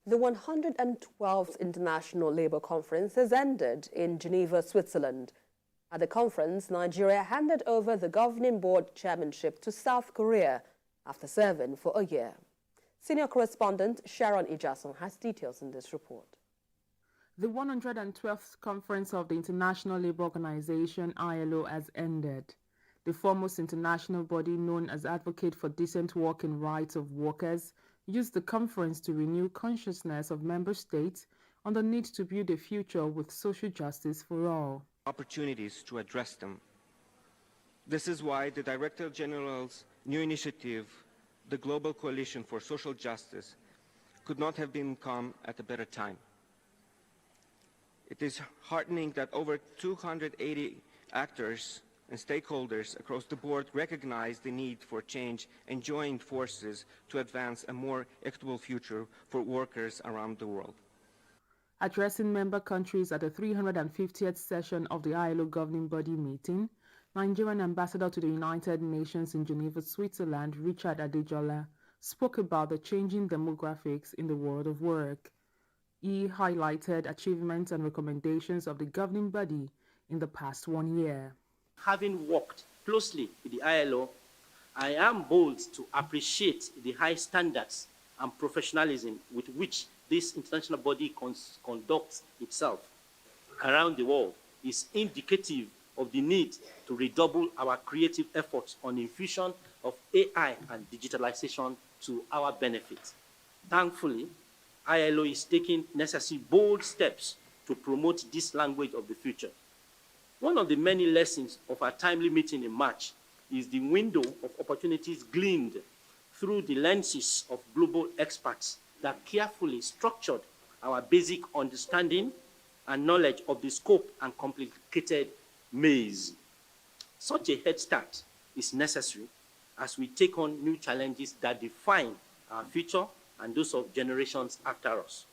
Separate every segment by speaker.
Speaker 1: The 112th International Labour Conference has ended in Geneva, Switzerland. At the conference, Nigeria handed over the governing board chairmanship to South Korea after serving for a year. Senior correspondent Sharon Ijason has details in this report.
Speaker 2: The 112th Conference of the International Labour Organization, ILO, has ended. The foremost international body known as Advocate for Decent Working Rights of Workers used the conference to renew consciousness of member states on the need to build a future with social justice for all.
Speaker 3: Opportunities to address them. This is why the Director General's new initiative, the Global Coalition for Social Justice, could not have come at a better time. It is heartening that over 280 actors and stakeholders across the board recognize the need for change and join forces to advance a more equitable future for workers around the world.
Speaker 2: Addressing member countries at the 350th session of the ILO governing body meeting, Nigerian Ambassador to the United Nations in Geneva, Switzerland, Richard Adejola, spoke about the changing demographics in the world of work. He highlighted achievements and recommendations of the governing body in the past 1 year.
Speaker 4: Having worked closely with the ILO, I am bold to appreciate the high standards and professionalism with which this international body conducts itself around the world. Is indicative of the need to redouble our creative efforts on infusion of AI and digitalization to our benefit. Thankfully, ILO is taking necessary bold steps to promote this language of the future. One of the many lessons of our timely meeting in March is the window of opportunities gleaned through the lenses of global experts that carefully structured our basic understanding and knowledge of the scope and complicated maze. Such a head start is necessary as we take on new challenges that define our future and those of generations after us.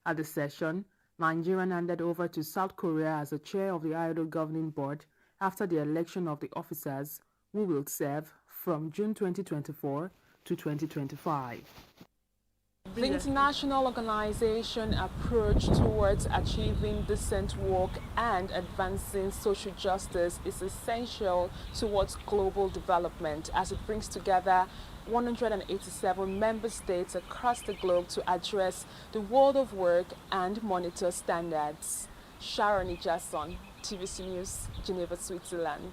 Speaker 2: At the session, Nigeria handed over to South Korea as the chair of the ILO governing board after the election of the officers who will serve from June 2024 to 2025. The international organization approach towards achieving decent work and advancing social justice is essential towards global development as it brings together 187 member states across the globe to address the world of work and monitor standards. Sharon Ijason, TVC News, Geneva, Switzerland.